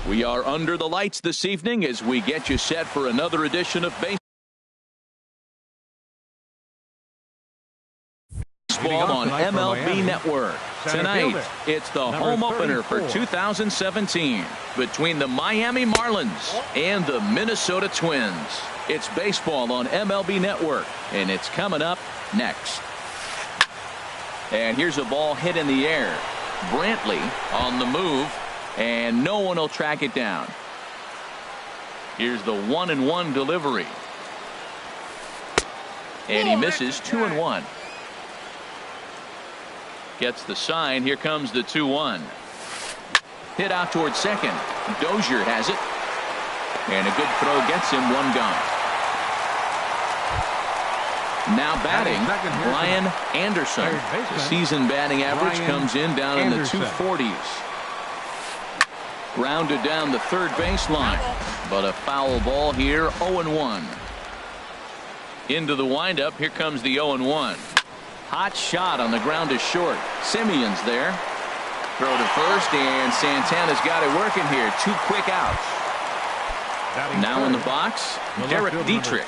We are under the lights this evening as we get you set for another edition of baseball on MLB Network. Tonight, it's the home opener for 2017 between the Miami Marlins and the Minnesota Twins. It's baseball on MLB Network, and it's coming up next. And here's a ball hit in the air. Brantley on the move, and no one will track it down. Here's the 1-1 delivery. And he misses 2-1. Gets the sign. Here comes the 2-1. Hit out towards second. Dozier has it. And a good throw gets him. One gone. Now batting, Brian Anderson. The season batting average comes in down in the 240s. Grounded down the third baseline. But a foul ball here. 0-1. Into the windup. Here comes the 0-1. Hot shot on the ground is short. Simeon's there. Throw to first, and Santana's got it working here. 2 quick outs. Now in the box, Derek Dietrich.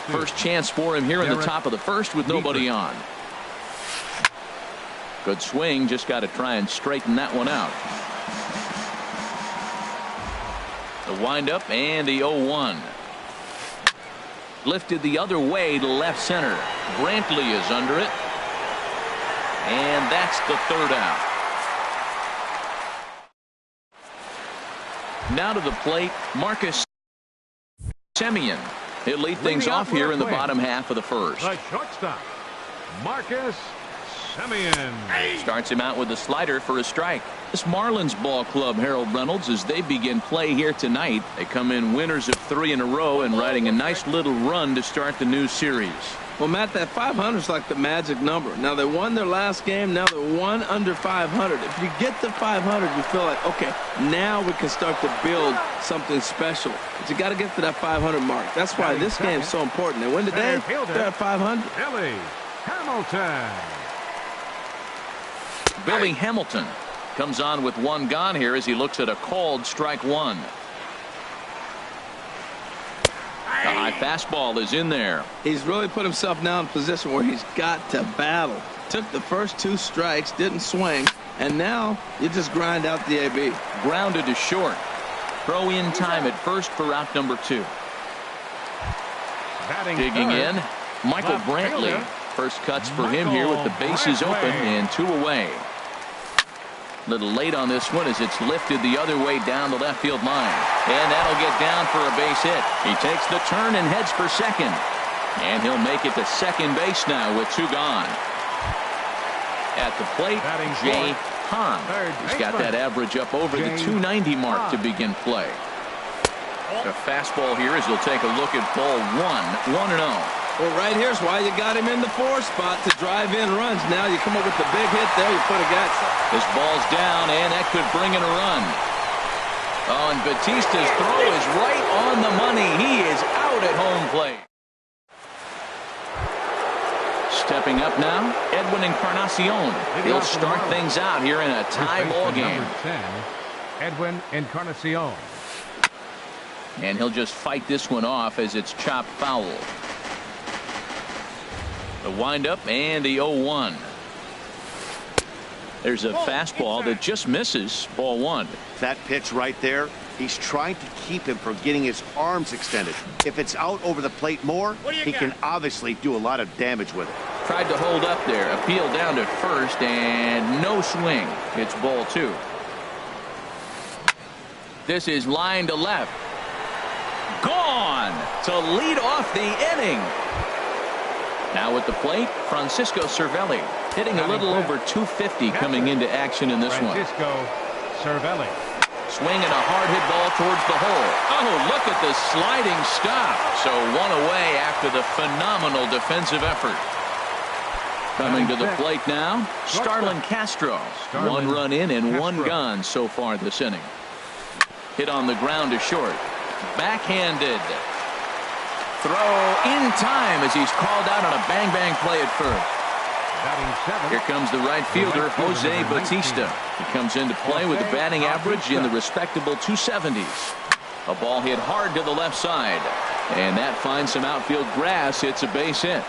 First chance for him here in the top of the first with nobody on. Good swing. Just got to try and straighten that one out. The windup and the 0-1. Lifted the other way to left center. Brantley is under it. And that's the third out. Now to the plate, Marcus Semien. He'll lead things off here in the bottom half of the first. The shortstop, Marcus Semien. Starts him out with a slider for a strike. This Marlins ball club, Harold Reynolds, as they begin play here tonight. They come in winners of 3 in a row and riding a nice little run to start the new series. Well, Matt, that 500 is like the magic number. Now, they won their last game. Now they're 1 under 500. If you get to 500, you feel like, okay, now we can start to build something special. But you got to get to that 500 mark. That's why this game is so important. They win today, they're at 500. Billy Hamilton. Billy Hamilton comes on with 1 gone here as he looks at a called strike 1. The high fastball is in there. He's really put himself now in a position where he's got to battle. Took the first 2 strikes, didn't swing, and now you just grind out the AB. Grounded to short. Throw in time at first for out number 2. Digging in, Michael Brantley. First cuts for him here with the bases open and 2 away. Little late on this one as it's lifted the other way down the left field line. And that'll get down for a base hit. He takes the turn and heads for second. And he'll make it to second base now with 2 gone. At the plate, Jay Hahn. He's got that average up over the 290 mark to begin play. A fastball here as he'll take a look at ball 1. 1-0. Well, right here's why you got him in the 4 spot to drive in runs. Now you come up with the big hit there, you put a guy. This ball's down, and that could bring in a run. Oh, and Batista's throw is right on the money. He is out at home plate. Stepping up now, Edwin Encarnacion. He'll start things out here in a tie ball game. Edwin Encarnacion. And he'll just fight this one off as it's chopped foul. The windup and the 0-1. There's a fastball that just misses. Ball 1. That pitch right there, he's trying to keep him from getting his arms extended. If it's out over the plate more, he can obviously do a lot of damage with it. Tried to hold up there. Appeal down to first and no swing. It's ball 2. This is line to left. Gone to lead off the inning. Now at the plate, Francisco Cervelli hitting a little over 250 coming into action in this one. Francisco Cervelli. Swinging a hard hit ball towards the hole. Oh, look at the sliding stop. So 1 away after the phenomenal defensive effort. Coming to the plate now, Starlin Castro. 1 run in and 1 gone so far this inning. Hit on the ground to short. Backhanded. Throw in time as he's called out on a bang-bang play at first. Here comes the right fielder, Jose Bautista. He comes into play with a batting average in the respectable 270s. A ball hit hard to the left side. And that finds some outfield grass. It's a base hit.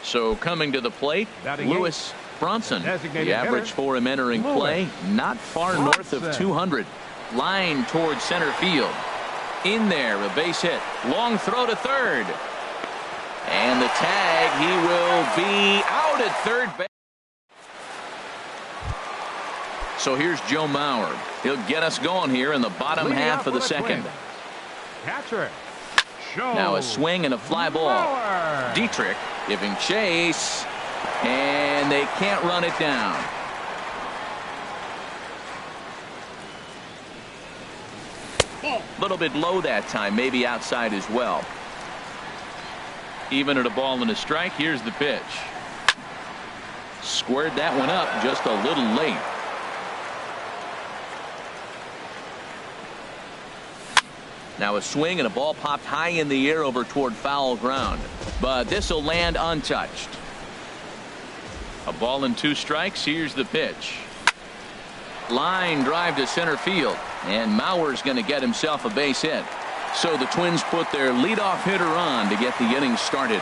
So coming to the plate, Lewis Bronson. The average for him entering play, not far north of 200. Line towards center field. In there, a base hit. Long throw to third. And the tag, he will be out at third base. So here's Joe Mauer. He'll get us going here in the bottom half of the second. Catcher. Now a swing and a fly ball. Dietrich giving chase. And they can't run it down. A little bit low that time, maybe outside as well. Even at a ball and a strike, here's the pitch. Squared that one up just a little late. Now a swing and a ball popped high in the air over toward foul ground. But this will land untouched. A ball and 2 strikes. Here's the pitch. Line drive to center field. And Mauer's going to get himself a base hit. So the Twins put their leadoff hitter on to get the inning started.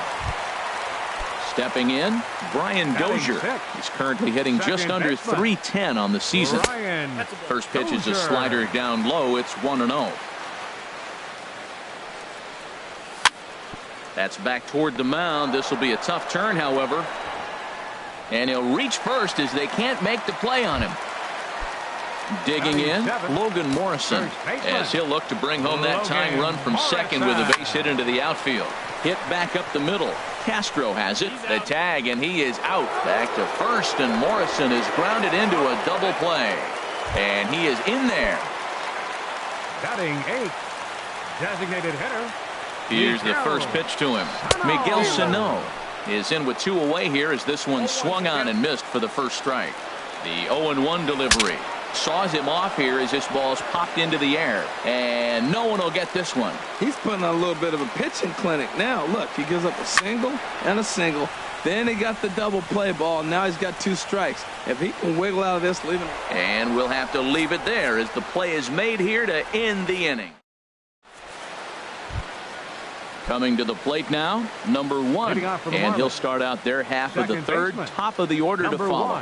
Stepping in, Brian Dozier. He's currently hitting just under .310 on the season. First pitch is a slider down low. It's 1-0. That's back toward the mound. This will be a tough turn, however. And he'll reach first as they can't make the play on him. Digging in, Logan Morrison, as he'll look to bring home that tying run from second with a base hit into the outfield. Hit back up the middle. Castro has it. The tag, and he is out. Back to first, and Morrison is grounded into a double play. And he is in there. Batting 8th, designated hitter. Here's the first pitch to him. Miguel Sano is in with 2 away here as this one swung on and missed for the first strike. The 0-1 delivery. Saws him off here as this ball's popped into the air. And no one will get this one. He's putting on a little bit of a pitching clinic now. Look, he gives up a single and a single. Then he got the double play ball. Now he's got 2 strikes. If he can wiggle out of this, leave him. And we'll have to leave it there as the play is made here to end the inning. Coming to the plate now, number 1. And he'll start out their half of the third, top of the order to follow.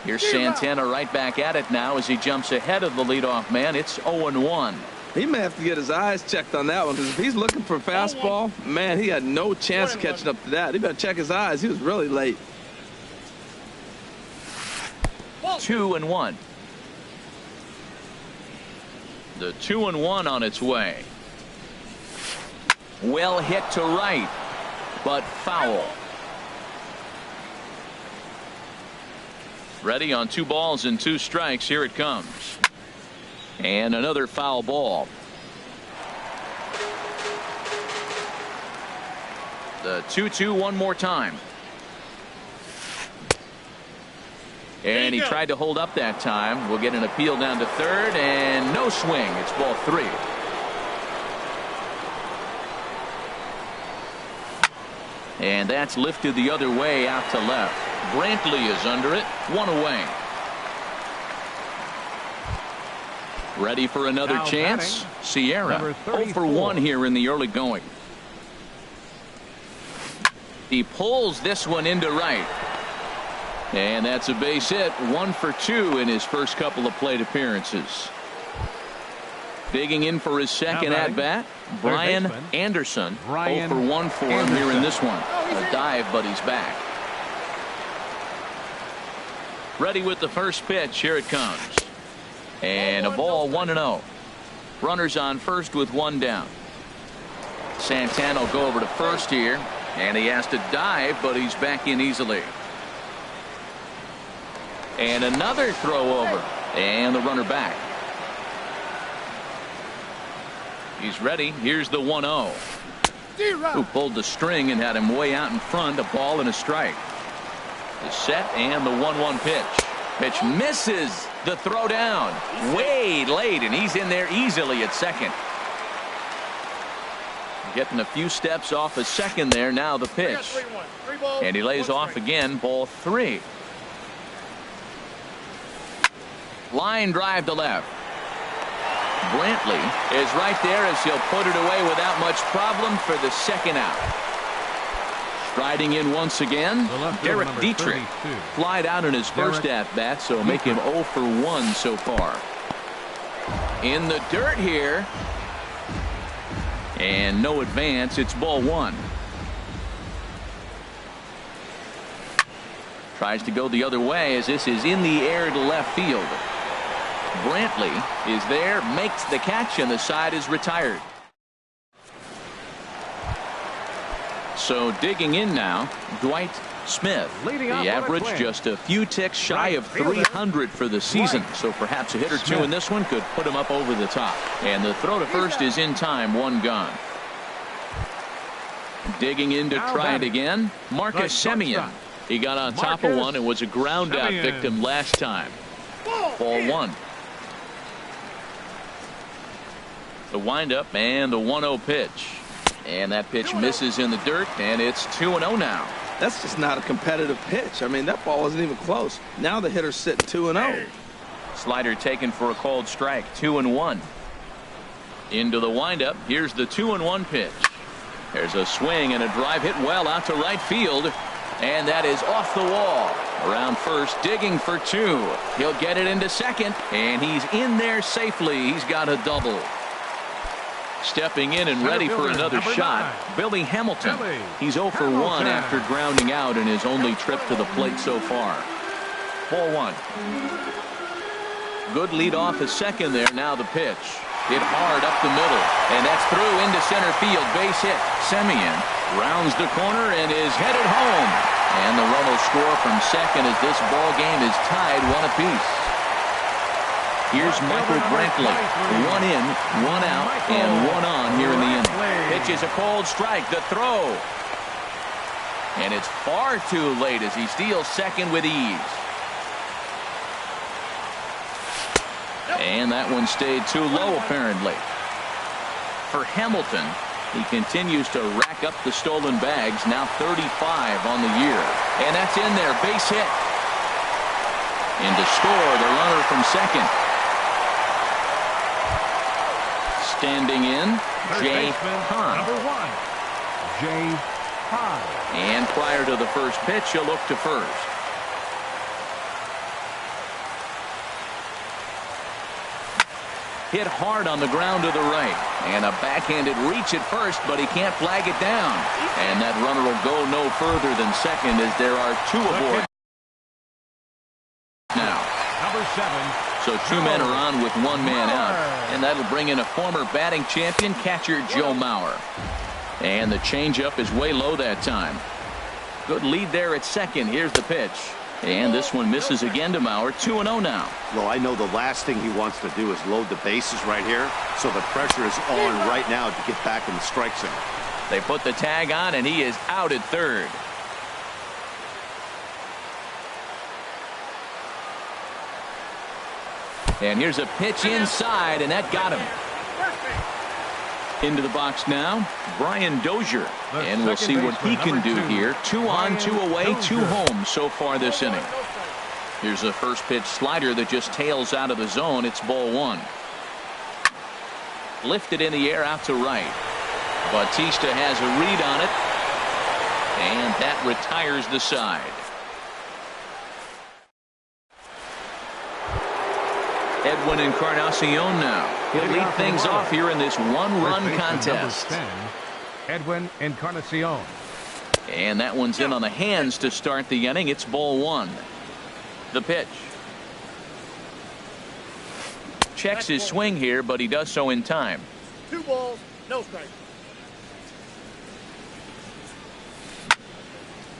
Here's Santana right back at it now as he jumps ahead of the leadoff man. It's 0-1. He may have to get his eyes checked on that one, because if he's looking for a fastball, man, he had no chance of catching up to that. He better check his eyes. He was really late. 2-1. The 2-1 on its way. Well hit to right, but foul. Ready on 2 balls and 2 strikes. Here it comes. And another foul ball. The 2-2 one more time. And he tried to hold up that time. We'll get an appeal down to third, and no swing. It's ball 3. And that's lifted the other way out to left. Brantley is under it. 1 away. Ready for another chance. Sierra 0 for 1 here in the early going. He pulls this one into right. And that's a base hit. 1 for 2 in his first couple of plate appearances. Digging in for his second at bat, Brian Anderson. 0 for 1 for him here in this one. A dive, but he's back. Ready with the first pitch. Here it comes. And a ball, 1-0. Runners on first with 1 down. Santana will go over to first here. And he has to dive, but he's back in easily. And another throw over. And the runner back. He's ready. Here's the 1-0. Who pulled the string and had him way out in front. A ball and a strike. The set and the 1-1 pitch. Pitch misses the throw down. Way late, and he's in there easily at second. getting a few steps off a second there. Now the pitch. And he lays off again, ball 3. Line drive to left. Brantley is right there as he'll put it away without much problem for the second out. Striding in once again, Derek Dietrich. Flied out in his first at-bat, so make him 0 for 1 so far. In the dirt here. And no advance. It's ball 1. Tries to go the other way as this is in the air to left field. Brantley is there, makes the catch, and the side is retired. So digging in now, Dwight Smith. The average just a few ticks shy of 300 for the season. So perhaps a hit or two in this one could put him up over the top. And the throw to first is in time, 1 gone. Digging in to try it again, Marcus Semien. He got on top of one and was a ground out victim last time. Ball 1. The windup and the 1-0 pitch. And that pitch misses in the dirt, and it's 2-0 now. That's just not a competitive pitch. I mean, that ball wasn't even close. Now the hitter's sitting 2-0. Slider taken for a called strike, 2-1. Into the windup. Here's the 2-1 pitch. There's a swing and a drive hit well out to right field. And that is off the wall. Around first, digging for 2. He'll get it into second, and he's in there safely. He's got a double. Stepping in and ready for another shot, Billy Hamilton. He's 0 for 1 after grounding out in his only trip to the plate so far. Ball 1. Good lead off a second there. Now the pitch. Hit hard up the middle, and that's through into center field. Base hit. Semien rounds the corner and is headed home. And the run will score from second as this ball game is tied 1 apiece. Here's Michael Brantley. 1 in, 1 out, and 1 on here in the inning. Pitch is a cold strike. The throw. And it's far too late as he steals second with ease. And that one stayed too low, apparently. For Hamilton, he continues to rack up the stolen bags, now 35 on the year. And that's in there, base hit. And to score, the runner from second. Standing in, Jay Hahn. Number 1, Jay Hahn. And prior to the first pitch, he'll look to first. Hit hard on the ground to the right. And a backhanded reach at first, but he can't flag it down. And that runner will go no further than second as there are 2 aboard now. Number 7. So 2 men are on with 1 man out. And that'll bring in a former batting champion, catcher Joe Mauer. And the changeup is way low that time. Good lead there at second. Here's the pitch. And this one misses again to Mauer. 2-0 now. Well, I know the last thing he wants to do is load the bases right here. So the pressure is on right now to get back in the strike zone. They put the tag on, and he is out at third. And here's a pitch inside, and that got him. Into the box now, Brian Dozier. And we'll see what he can do here. 2 on, 2 away, 2 home so far this inning. Here's a first pitch slider that just tails out of the zone. It's ball 1. Lifted in the air out to right. Bautista has a read on it. And that retires the side. Edwin Encarnacion now. He'll lead things off here in this 1-run contest. Number 10, Edwin Encarnacion. And that one's in on the hands to start the inning. It's ball 1. The pitch. Checks his swing here, but he does so in time. 2 balls, no strike.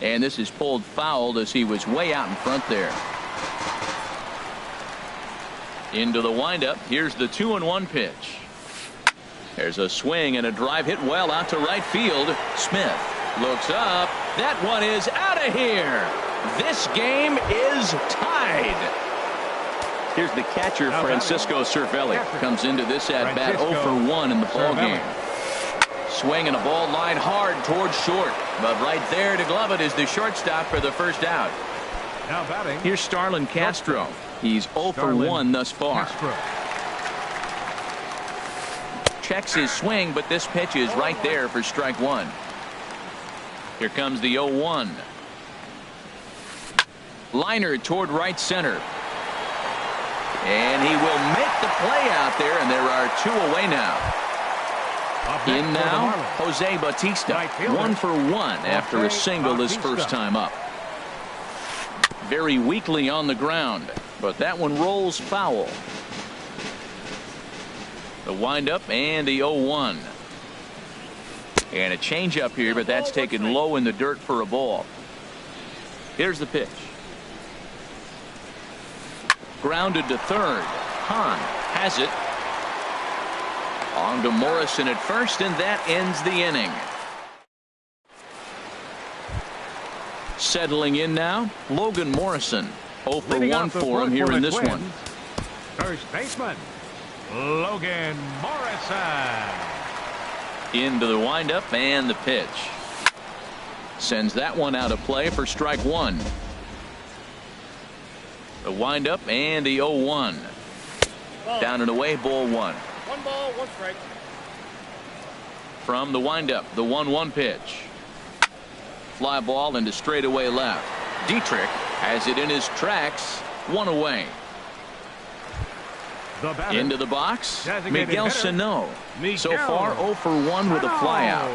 And this is pulled foul as he was way out in front there. Into the windup. Here's the 2-1 pitch. There's a swing and a drive hit well out to right field. Smith looks up. That one is out of here. This game is tied. Here's the catcher, Francisco Cervelli. Comes into this at bat 0 for 1 in the ball game. Swinging a ball line hard towards short. But right there to glove it is the shortstop for the first out. Now batting. Here's Starlin Castro. He's 0 for 1 thus far. Castro. Checks his swing, but this pitch is right there for strike one. Here comes the 0-1. Liner toward right center. And he will make the play out there, and there are 2 away now. In now, Jose Bautista, 1 for 1 after a single his first time up. Very weakly on the ground, but that one rolls foul. The windup and the 0-1. And a changeup here, but that's taken low in the dirt for a ball. Here's the pitch. Grounded to third. Hahn has it. On to Morrison at first, and that ends the inning. Settling in now, Logan Morrison. 0 for 1 for him here in this one. First baseman, Logan Morrison. Into the windup and the pitch. Sends that one out of play for strike one. The windup and the 0-1. Down and away, ball one. 1 ball, 1 strike. From the windup, the 1-1 pitch. Fly ball into straightaway left. Dietrich has it in his tracks. 1 away. The batter, Into the box, designated Miguel hitter, Sano. Miguel So far 0 for 1 with a flyout.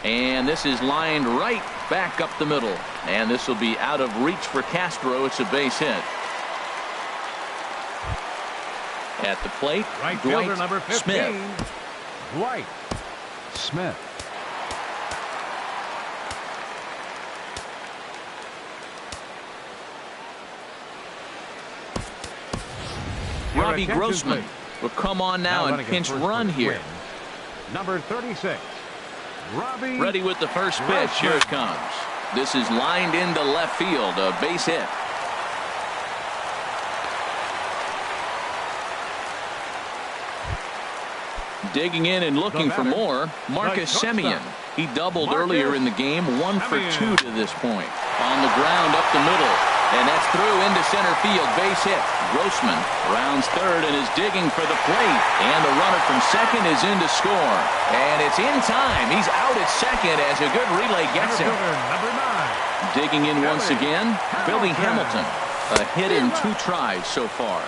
And this is lined right back up the middle. And this will be out of reach for Castro. It's a base hit. At the plate, Right fielder Dwight number 15, Smith. Dwight Smith. Your Robbie attention, Grossman please. will come on now and running at pinch first run for here. Twins. Number 36, Robbie. Ready with the first pitch. Here it comes. This is lined into left field. A base hit. Digging in and looking for more, Marcus Semien. He doubled earlier in the game, 1 for 2 to this point. On the ground up the middle, and that's through into center field, base hit. Grossman rounds third and is digging for the plate, and the runner from second is in to score, and it's in time. He's out at second as a good relay gets him. Number 9. Digging in once again, Billy Hamilton. A hit in 2 tries so far.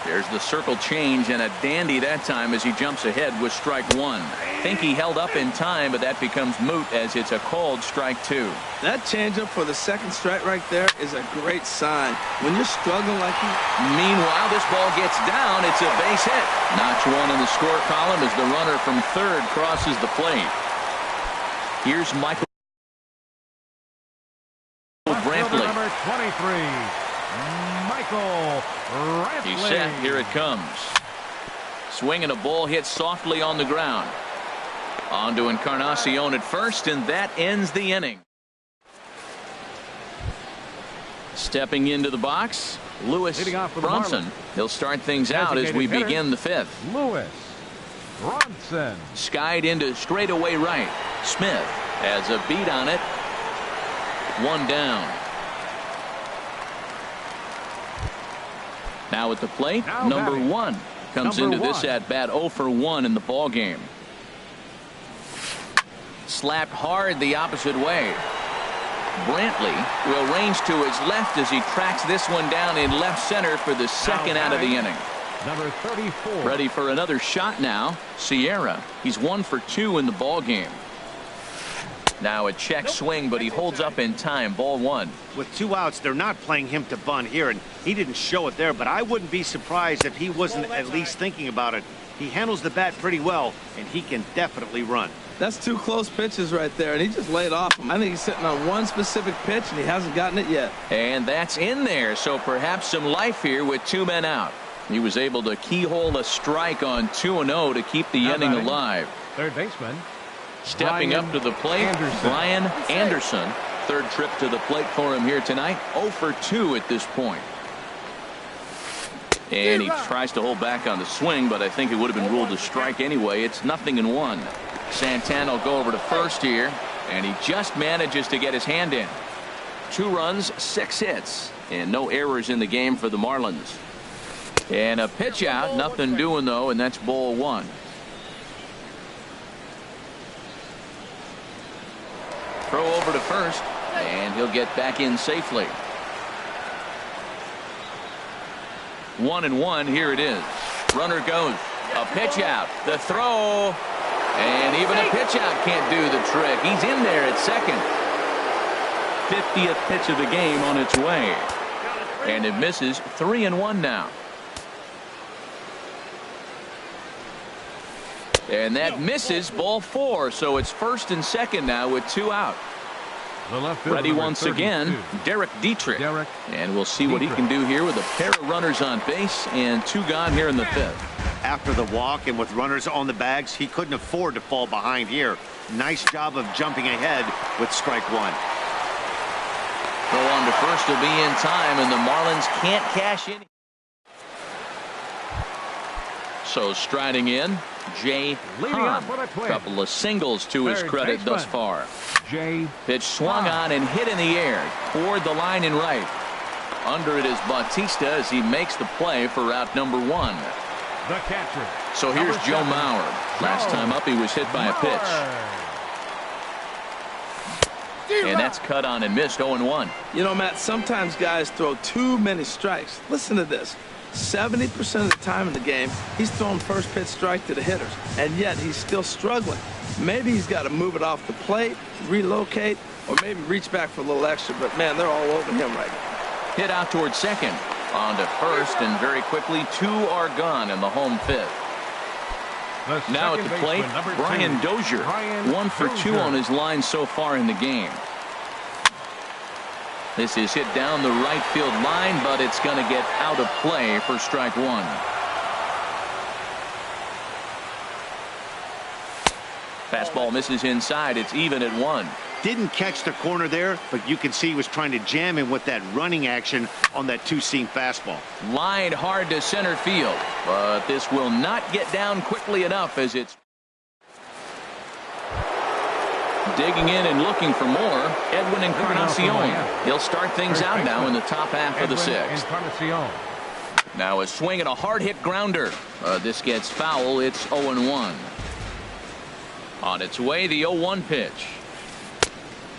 There's the circle change, and a dandy that time as he jumps ahead with strike one. Think he held up in time, but that becomes moot as it's a called strike 2. That changeup for the second strike right there is a great sign. When you're struggling like he... Meanwhile, this ball gets down. It's a base hit. Notch one in the score column as the runner from third crosses the plate. Here's Michael Brantley. Number 23, Michael Brantley. He's set. Here it comes. Swinging a ball hit softly on the ground. On to Encarnacion at first, and that ends the inning. Stepping into the box, Lewis Leading off for the Bronson. Marlins. He'll start things out as we Designated hitter, begin the 5th. Lewis Bronson. Skied into straightaway right. Smith has a beat on it. 1 down. Now at the plate, Now number batting. 1 comes Number into this 1. at bat 0 for 1 in the ball game. Slapped hard the opposite way. Brantley will range to his left as he tracks this one down in left center for the second out of the inning. Number 34. Ready for another shot now. Sierra. He's 1 for 2 in the ball game. Now a check swing, but he holds up in time. Ball 1. With 2 outs, they're not playing him to bunt here, and he didn't show it there, but I wouldn't be surprised if he wasn't at least thinking about it. He handles the bat pretty well, and he can definitely run. That's 2 close pitches right there, and he just laid off him. I think he's sitting on one specific pitch, and he hasn't gotten it yet. And that's in there, so perhaps some life here with 2 men out. He was able to keyhole a strike on 2-0 to keep the inning batting. alive. Third baseman. Stepping up to the plate, Brian Anderson. Third trip to the plate for him here tonight. 0 for 2 at this point. And he tries to hold back on the swing, but I think it would have been ruled a strike anyway. It's 0-1. Santana will go over to first here, and he just manages to get his hand in. 2 runs, 6 hits, and no errors in the game for the Marlins. And a pitch out, nothing doing though, and that's ball 1. Throw over to first, and he'll get back in safely. 1-1, here it is. Runner goes. A pitch out. The throw. And even a pitch out can't do the trick. He's in there at second. 50th pitch of the game on its way. And it misses. 3-1 now. And that misses, ball 4. So it's first and second now with 2 out. Ready once again, Derek Dietrich. And we'll see what he can do here with a pair of runners on base and 2 gone here in the 5th. After the walk and with runners on the bags, he couldn't afford to fall behind here. Nice job of jumping ahead with strike 1. Throw on to first will be in time, and the Marlins can't cash in. So striding in, Jay Hahn. Couple of singles to his credit thus far. Pitch swung on and hit in the air toward the line and right. Under it is Bautista as he makes the play for out number 1. The catcher. So here's Joe Mauer. Last time up he was hit by a pitch. And that's cut on and missed. 0-1. You know, Matt, sometimes guys throw too many strikes. Listen to this. 70% of the time in the game, he's throwing first pitch strike to the hitters, and yet he's still struggling. Maybe he's got to move it off the plate, relocate, or maybe reach back for a little extra, but man, they're all over him right now. Hit out towards second. On to first, and very quickly 2 are gone in the home 5th. Now at the plate, Brian Dozier. 1 for 2 on his line so far in the game. This is hit down the right field line, but it's going to get out of play for strike 1. Fastball misses inside. It's even at 1. Didn't catch the corner there, but you can see he was trying to jam him with that running action on that 2-seam fastball. Lined hard to center field, but this will not get down quickly enough as it's digging in and looking for more. Edwin Encarnacion. He'll start things out now in the top half of the 6th. Now a swing and a hard hit grounder. This gets foul. It's 0-1. On its way, the 0-1 pitch.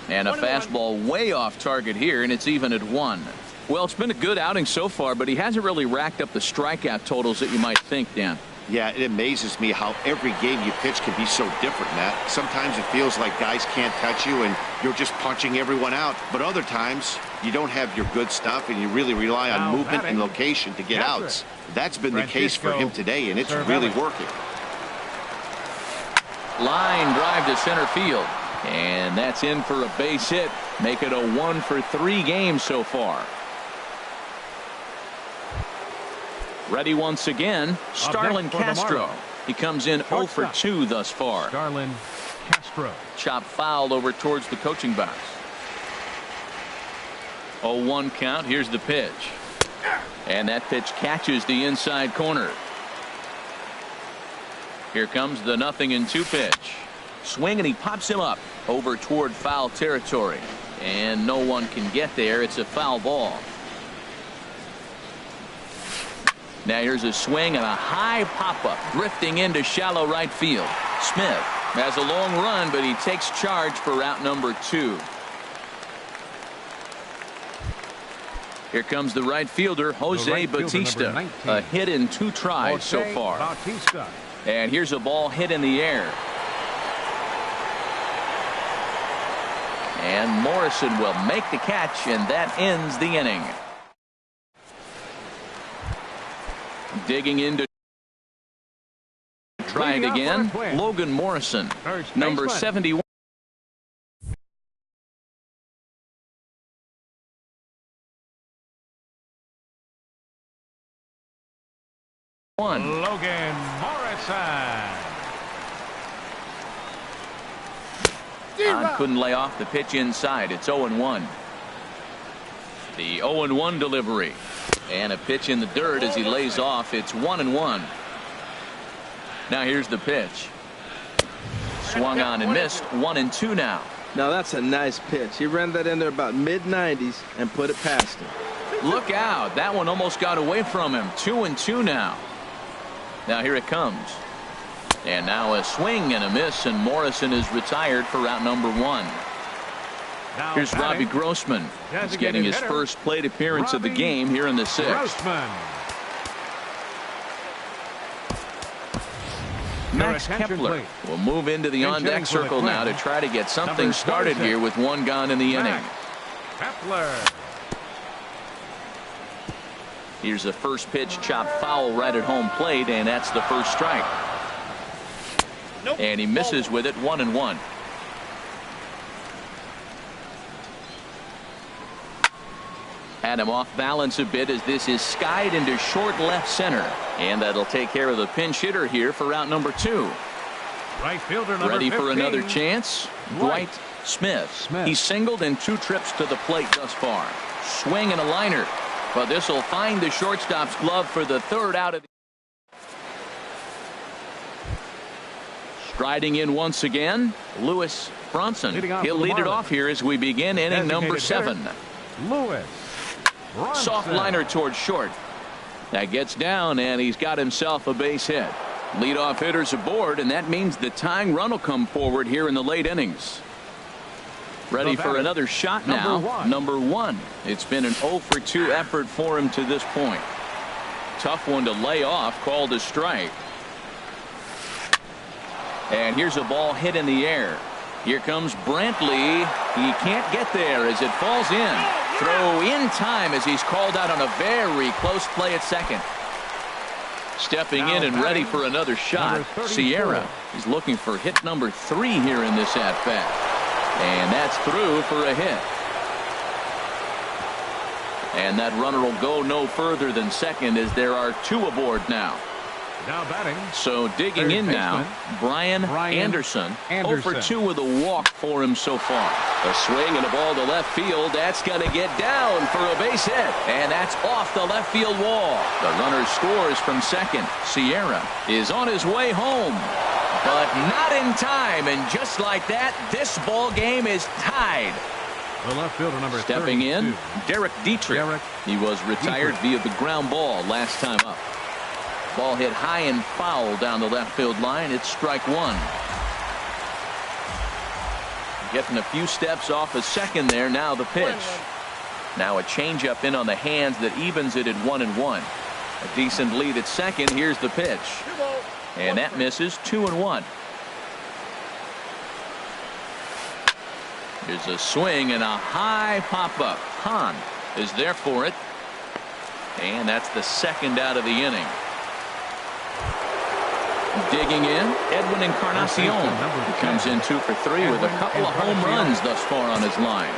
And a fastball way off target here, and it's even at 1. Well, it's been a good outing so far, but he hasn't really racked up the strikeout totals that you might think, Dan. Yeah, it amazes me how every game you pitch can be so different, Matt. Sometimes it feels like guys can't touch you and you're just punching everyone out. But other times you don't have your good stuff and you really rely on movement and location to get outs. That's been the case for him today, and it's really working. Line drive to center field. And that's in for a base hit. Make it a 1 for 3 games so far. Ready once again, Starlin Castro. He comes in 0 for 2 thus far. Starlin Castro. Chop fouled over towards the coaching box. 0-1 count. Here's the pitch. And that pitch catches the inside corner. Here comes the 0-2 pitch. Swing, and he pops him up over toward foul territory. And no one can get there. It's a foul ball. Now here's a swing and a high pop-up drifting into shallow right field. Smith has a long run, but he takes charge for out number 2. Here comes the right fielder, Jose Bautista. A hit in 2 tries so far. And here's a ball hit in the air. And Morrison will make the catch, and that ends the inning. Digging into try it again. Logan Morrison, number 71. Logan Morrison. Couldn't lay off the pitch inside. It's 0-1. The 0-1 delivery. And a pitch in the dirt as he lays off. It's 1-1. Now here's the pitch. Swung on and missed. 1-2 now. Now that's a nice pitch. He ran that in there about mid-90s and put it past him. Look out. That one almost got away from him. 2-2 now. Now here it comes. And now a swing and a miss, and Morrison is retired for route number 1. Here's Robbie Grossman. He's getting his first plate appearance of the game here in the 6th. Max Kepler will move into the on-deck circle now to try to get something started here with 1 gone in the inning. Kepler. Here's a first pitch chopped foul right at home plate, and that's the first strike. And he misses with it. 1-1. Had him off balance a bit as this is skied into short left center, and that'll take care of the pinch hitter here for route number 2. Right fielder number Ready 15. for another chance. Dwight Smith. He's singled in 2 trips to the plate thus far. Swing and a liner, but this will find the shortstop's glove for the 3rd out of the. Striding in once again, Lewis Bronson. He'll lead it off here as we begin inning number 7. Lewis Bronson. Soft liner towards short. That gets down, and he's got himself a base hit. Leadoff hitters aboard, and that means the tying run will come forward here in the late innings. Ready for another shot now. Number 1. It's been an 0 for 2 effort for him to this point. Tough one to lay off, called a strike. And here's a ball hit in the air. Here comes Brantley. He can't get there as it falls in. Throw in time as he's called out on a very close play at second. Stepping in and ready for another shot, Sierra. He's looking for hit number 3 here in this at-bat. And that's through for a hit. And that runner will go no further than second as there are 2 aboard now. Now batting. So digging in now, Brian Anderson. 0 for 2 with a walk for him so far. A swing and a ball to left field. That's going to get down for a base hit. And that's off the left field wall. The runner scores from second. Sierra is on his way home, but not in time. And just like that, this ball game is tied. The left fielder number Stepping 32. in, Derek Dietrich. He was retired via the ground ball last time up. Ball hit high and foul down the left field line. It's strike 1. Getting a few steps off a second there. Now the pitch. Now a changeup in on the hands that evens it at 1-1. A decent lead at second. Here's the pitch. And that misses. 2-1. Here's a swing and a high pop-up. Hahn is there for it. And that's the 2nd out of the inning. Digging in, Edwin Encarnacion. He comes in 2 for 3 with a couple of home runs thus far on his line.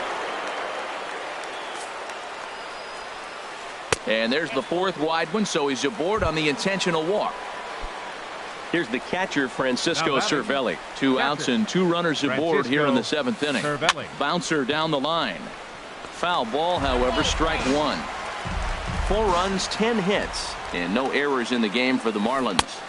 And there's the 4th wide one, so he's aboard on the intentional walk. Here's the catcher, Francisco Cervelli. 2 outs and 2 runners aboard here in the 7th inning. Bouncer down the line. Foul ball, however, strike 1. 4 runs, 10 hits, and no errors in the game for the Marlins.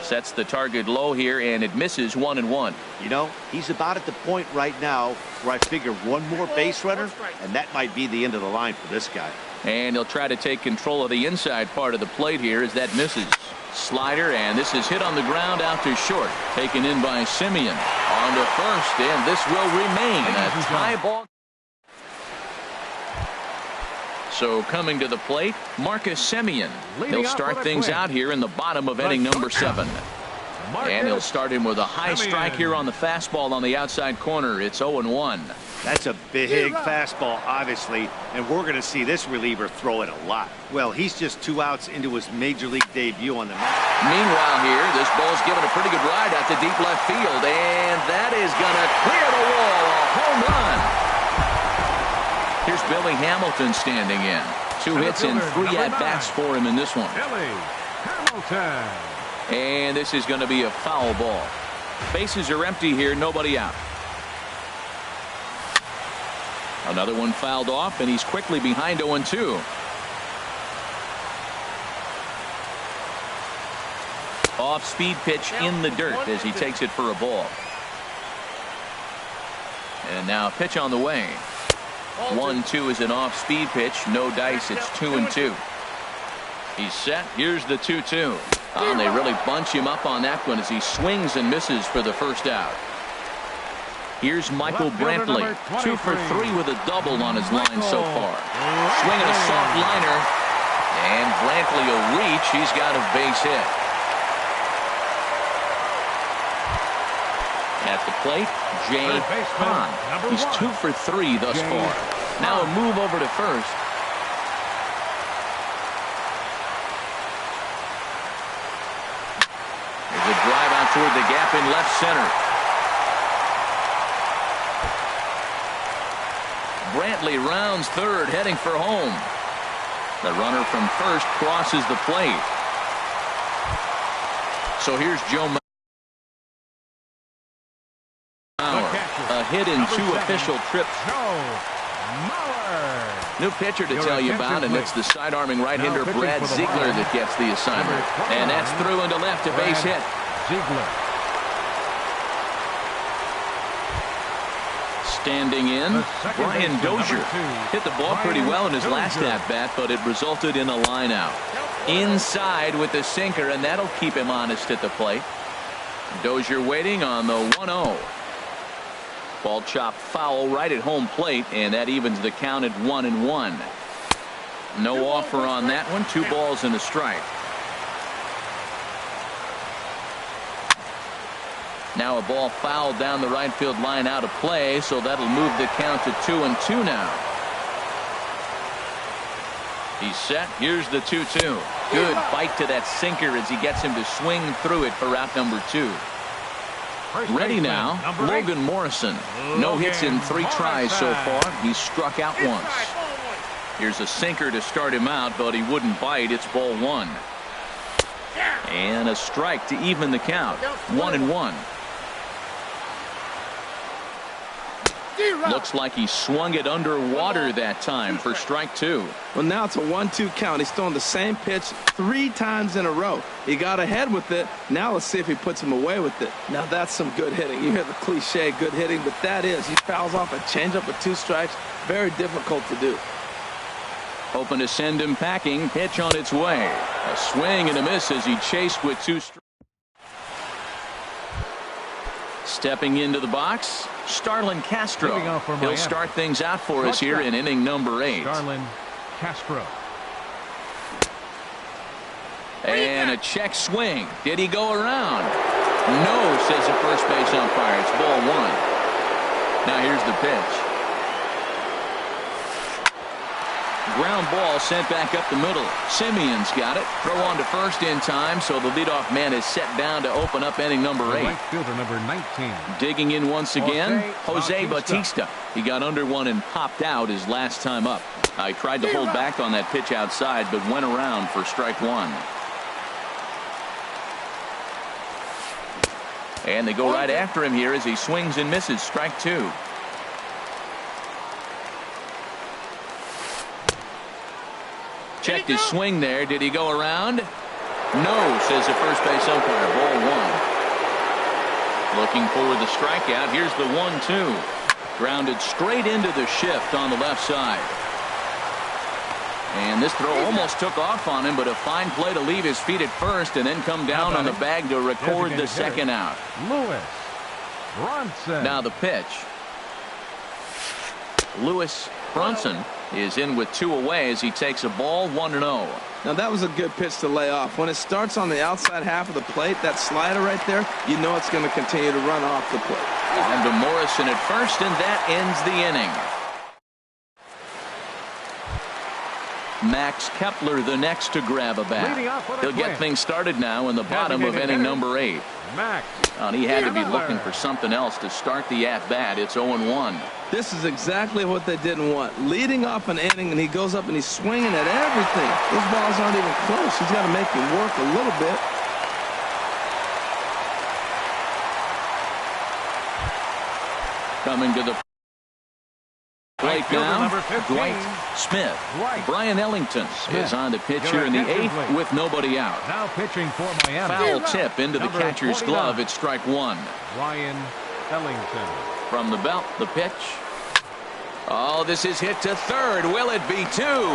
Sets the target low here, and it misses. 1-1. You know, he's about at the point right now where I figure one more base runner, and that might be the end of the line for this guy. And he'll try to take control of the inside part of the plate here as that misses. Slider, and this is hit on the ground out to short. Taken in by Simeon. On to first, and this will remain a tie ball. So coming to the plate, Marcus Semien. He'll start things out here in the bottom of inning number 7. And he'll start him with a high strike here on the fastball on the outside corner. It's 0-1. That's a big fastball, obviously, and we're going to see this reliever throw it a lot. Well, he's just 2 outs into his major league debut on the mound. Meanwhile here, this ball's given a pretty good ride out to deep left field, and that is going to clear the wall. A home run. Here's Billy Hamilton standing in. 2 hits and 3 at-bats for him in this one. Billy Hamilton. And this is going to be a foul ball. Bases are empty here, nobody out. Another one fouled off, and he's quickly behind 0-2. Off-speed pitch in the dirt as he takes it for a ball. And now pitch on the way. 1-2 is an off-speed pitch. No dice. It's 2-2. He's set. Here's the 2-2. And they really bunch him up on that one as he swings and misses for the first out. Here's Michael Brantley. 2 for 3 with a double on his line so far. Swinging a soft liner. And Brantley will reach. He's got a base hit. At the plate, Jay Hahn. He's 2 for 3 thus far. Now a move over to first. There's a drive out toward the gap in left center. Brantley rounds third, heading for home. The runner from first crosses the plate. So here's Joe Mauer. A hit in 2 official trips. New pitcher to tell you about, and it's the side-arming right-hander Brad Ziegler that gets the assignment. And that's through into left, a base hit. Standing in, Brian Dozier hit the ball pretty well in his last at-bat, but it resulted in a line out. Inside with the sinker, and that'll keep him honest at the plate. Dozier waiting on the 1-0. Ball chopped foul right at home plate, and that evens the count at 1-1. No offer on that one. 2 balls and a strike. Now a ball fouled down the right field line out of play, so that'll move the count to 2-2 now. He's set. Here's the 2-2. Good bite to that sinker as he gets him to swing through it for route number 2. Ready now, Logan Morrison. No hits in 3 tries so far. He's struck out once. Here's a sinker to start him out, but he wouldn't bite. It's ball 1. And a strike to even the count. 1-1. Looks like he swung it underwater that time for strike 2. Well, now it's a 1-2 count. He's throwing the same pitch 3 times in a row. He got ahead with it. Now let's see if he puts him away with it. Now that's some good hitting. You hear the cliche good hitting, but that is. He fouls off a changeup with 2 strikes. Very difficult to do. Hoping to send him packing. Pitch on its way. A swing and a miss as he chased with 2 strikes. Stepping into the box, Starlin Castro. He'll start things out for us here in inning number 8. Starlin Castro. And a check swing. Did he go around? No, says the first base umpire. It's ball 1. Now here's the pitch. Ground ball sent back up the middle. Simeon's got it. Throw on to first in time, so the leadoff man is set down to open up inning number 8. Right fielder number 19. Digging in once again, Jose Bautista. He got under one and popped out his last time up. I tried to hold back on that pitch outside, but went around for strike 1. And they go right after him here as he swings and misses. Strike 2. Checked his swing there. Did he go around? No, says the first base umpire. Ball 1. Looking for the strikeout. Here's the 1-2. Grounded straight into the shift on the left side. And this throw almost took off on him, but a fine play to leave his feet at first and then come down on the bag to record the second out. Lewis Bronson. Now the pitch. Lewis Bronson is in with 2 away as he takes a ball 1-0. Now that was a good pitch to lay off. When it starts on the outside half of the plate, that slider right there, you know it's going to continue to run off the plate. On to Morrison at first, and that ends the inning. Max Kepler the next to grab a bat. He'll get things started now in the bottom of inning number 8. Max. And he had to be looking for something else to start the at-bat. It's 0-1. This is exactly what they didn't want. Leading off an inning, and he goes up and he's swinging at everything. Those balls aren't even close. He's got to make him work a little bit. Coming to the plate Right fielder now, number 15. Dwight Smith. Dwight Brian Ellington Smith. is on to pitch Your here in the attention, 8th please. with nobody out. Now pitching for Miami. Foul tip into the Number catcher's 49. glove. It's strike one. Brian Ellington. From the belt, the pitch. Oh, this is hit to third. Will it be two?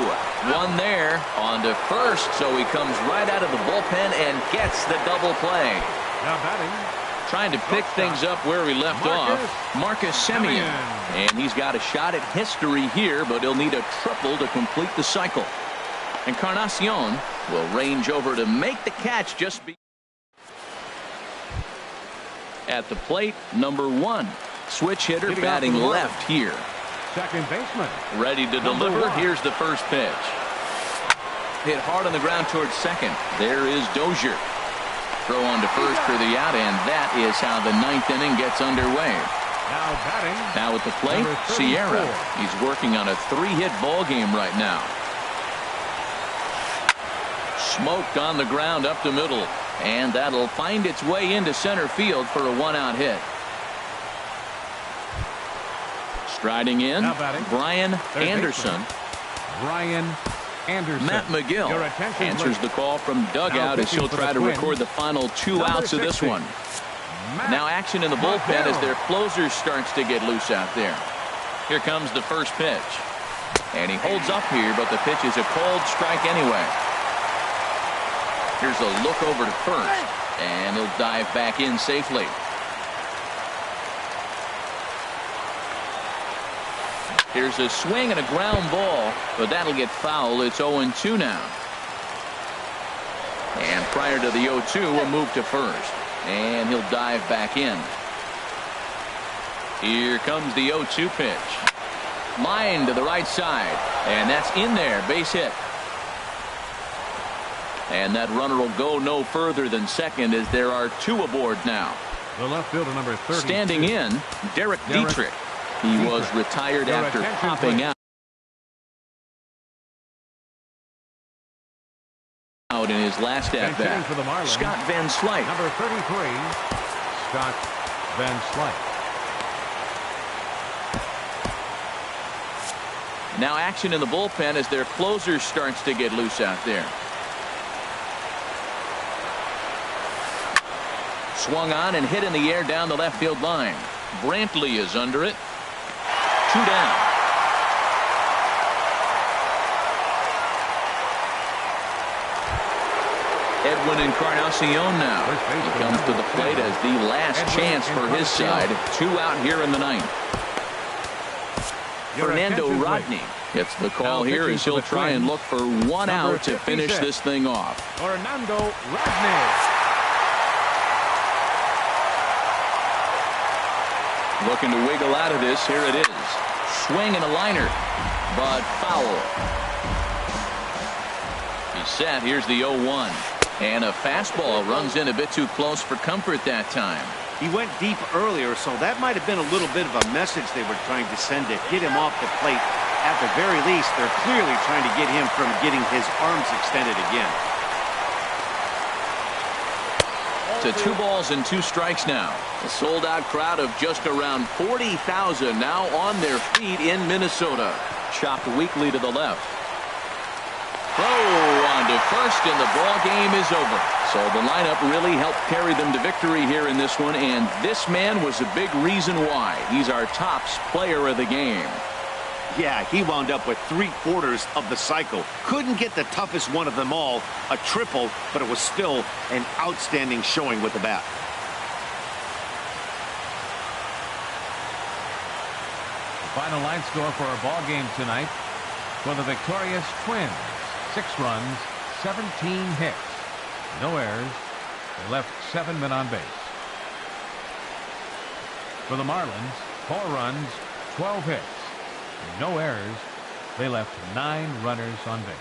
One there on to first, so he comes right out of the bullpen and gets the double play. Now batting. Trying to pick things up where he left off. Marcus Semien. And he's got a shot at history here, but he'll need a triple to complete the cycle. Encarnacion will range over to make the catch just at the plate, number 1. Switch hitter batting left here. Second baseman. Ready to deliver. Here's the first pitch. Hit hard on the ground towards second. There is Dozier. Throw on to first for the out, and that is how the 9th inning gets underway. Now batting. Now at the plate, Sierra. He's working on a 3-hit ball game right now. Smoked on the ground up the middle, and that'll find its way into center field for a 1-out hit. Striding in, Brian Anderson. Brian Anderson. Matt McGill answers the call from dugout as he'll try to record the final 2 outs of this one. Now action in the bullpen as their closer starts to get loose out there. Here comes the first pitch. And he holds up here, but the pitch is a cold strike anyway. Here's a look over to first, and he'll dive back in safely. Here's a swing and a ground ball, but that'll get foul. It's 0-2 now. And prior to the 0-2, we'll move to first, and he'll dive back in. Here comes the 0-2 pitch. Line to the right side, and that's in there. Base hit. And that runner will go no further than second as there are 2 aboard now. The left fielder number 30. Standing in, Derek Dietrich. He was retired after popping out in his last at-bat. Scott Van Slyke. Number 33, Scott Van Slyke. Now action in the bullpen as their closer starts to get loose out there. Swung on and hit in the air down the left field line. Brantley is under it. 2 down. Edwin Encarnacion now. He comes to the plate as the last chance for his side. 2 out here in the 9th. Fernando Rodney gets the call here as he'll try and look for 1 out to finish this thing off. Fernando Rodney. Looking to wiggle out of this. Here it is. Swing and a liner, but foul. He's set. Here's the 0-1. And a fastball runs in a bit too close for comfort that time. He went deep earlier, so that might have been a little bit of a message they were trying to send to get him off the plate. At the very least, they're clearly trying to get him from getting his arms extended again. To 2 balls and 2 strikes now. A sold-out crowd of just around 40,000 now on their feet in Minnesota. Chopped weakly to the left. Throw on to first, and the ball game is over. So the lineup really helped carry them to victory here in this one, and this man was a big reason why. He's our tops player of the game. Yeah, he wound up with 3/4 of the cycle. Couldn't get the toughest one of them all, a triple, but it was still an outstanding showing with the bat. Final line score for our ball game tonight. For the victorious Twins, 6 runs, 17 hits, no errors. They left 7 men on base. For the Marlins, 4 runs, 12 hits, no errors. They left 9 runners on base.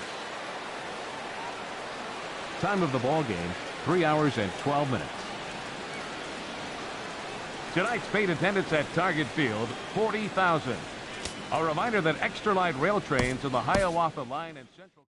Time of the ball game, 3 hours and 12 minutes. Tonight's paid attendance at Target Field, 40,000. A reminder that extra light rail trains on the Hiawatha Line and Central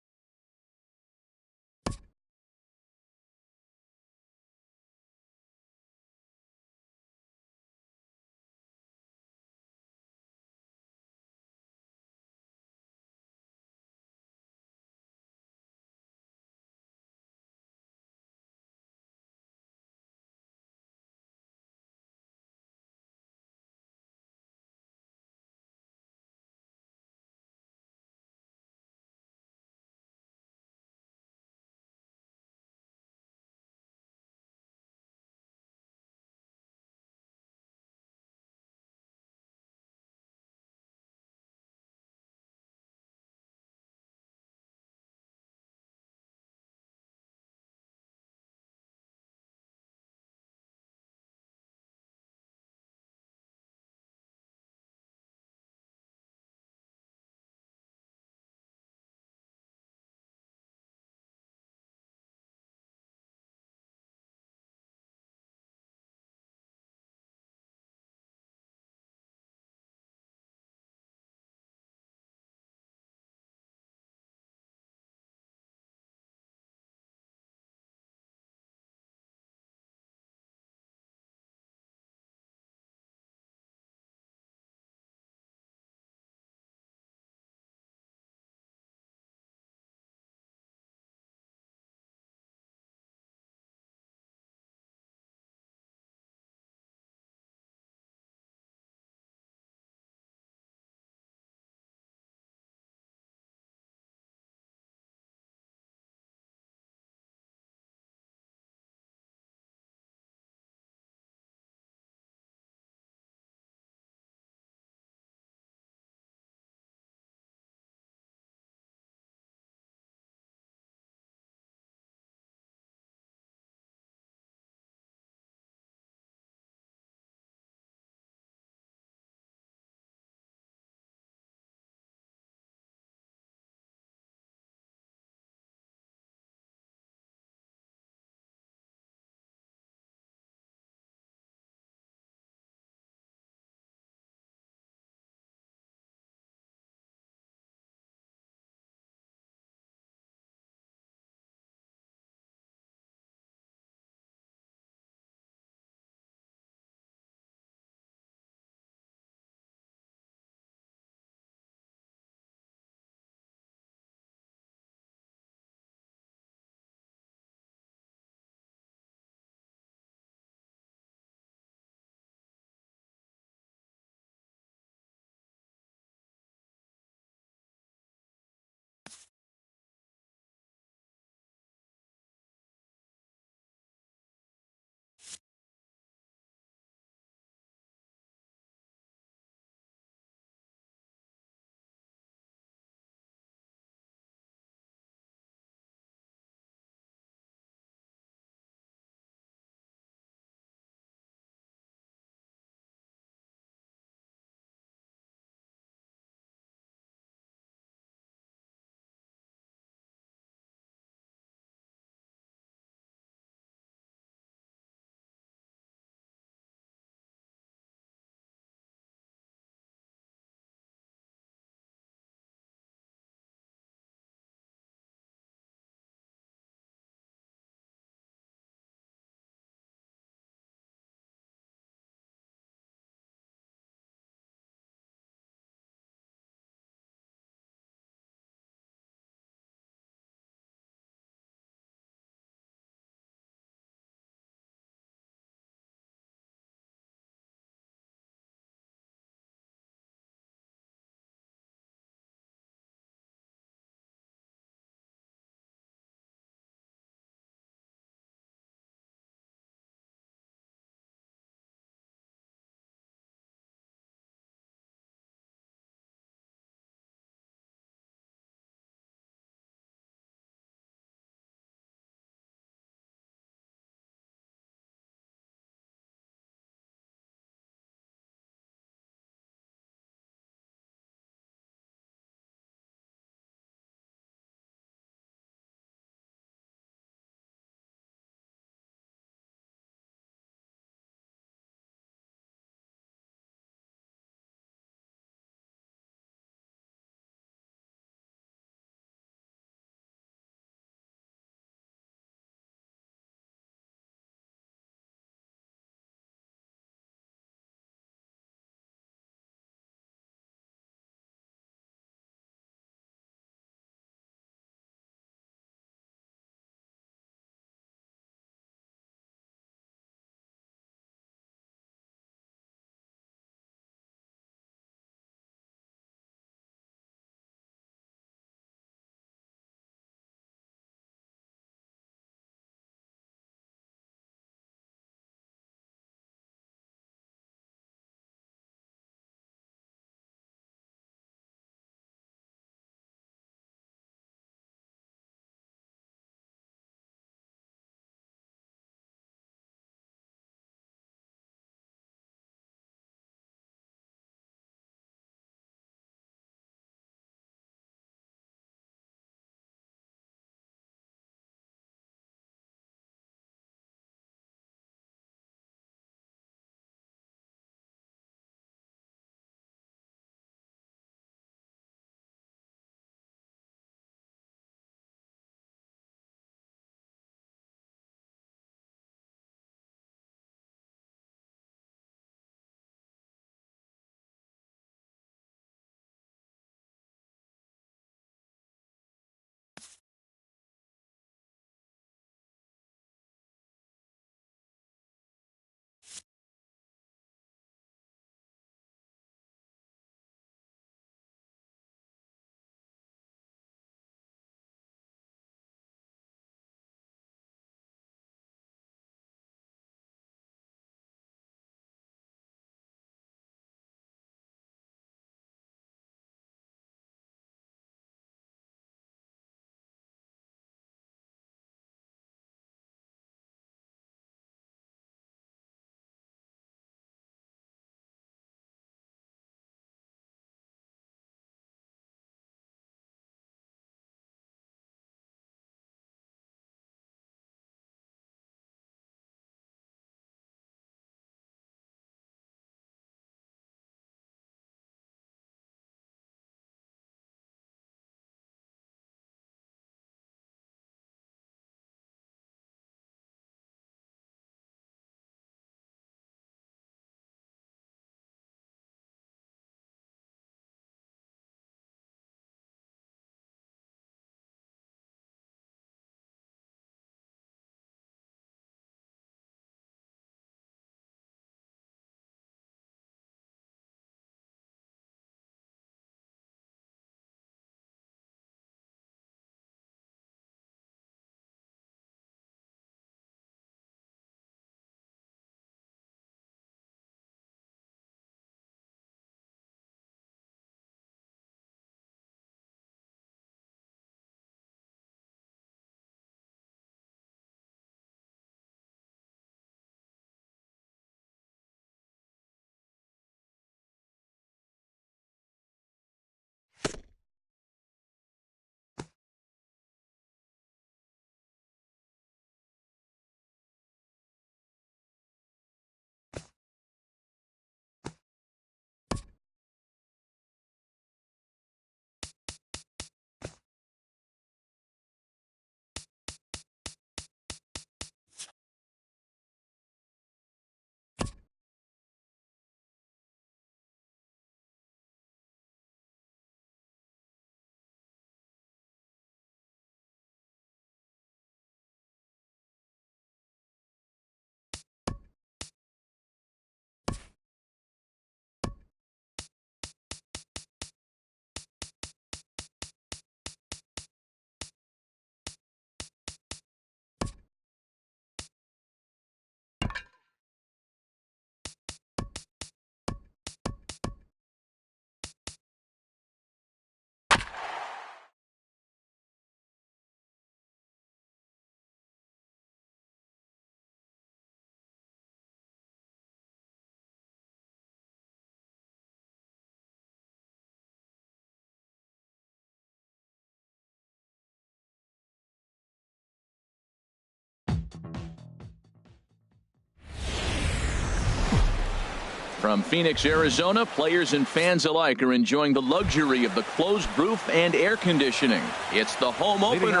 From Phoenix, Arizona, players and fans alike are enjoying the luxury of the closed roof and air conditioning. It's the home opener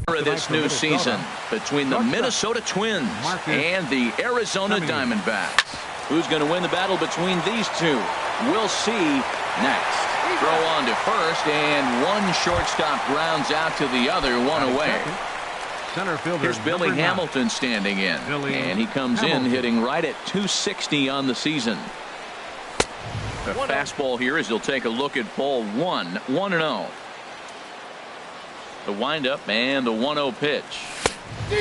of this new season between the Minnesota Twins and the Arizona Diamondbacks. Who's going to win the battle between these two? We'll see next. Throw on to first, and one shortstop grounds out to the other, one away. Center fielder Here's Billy Hamilton standing in, and he comes in hitting right at 260 on the season. A fastball here as he'll take a look at ball 1-0. The windup and the 1-0 pitch.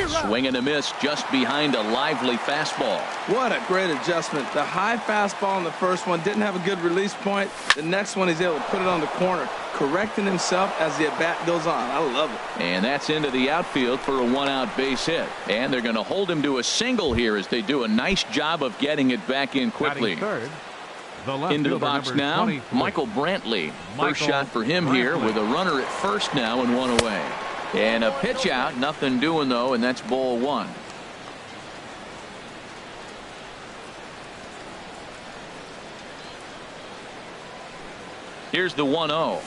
Swing and a miss just behind a lively fastball. What a great adjustment. The high fastball in the first one didn't have a good release point. The next one he's able to put it on the corner, correcting himself as the at-bat goes on. I love it. And that's into the outfield for a 1-out base hit. And they're going to hold him to a single here as they do a nice job of getting it back in quickly. Into the box now, Michael Brantley. First shot for him here with a runner at first now and one away. And a pitch out, nothing doing though, and that's ball 1. Here's the 1-0.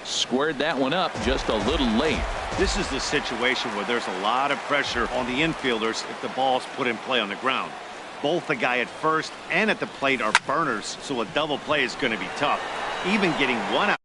Squared that one up just a little late. This is the situation where there's a lot of pressure on the infielders if the ball's put in play on the ground. Both the guy at first and at the plate are burners, so a double play is going to be tough. Even getting one out.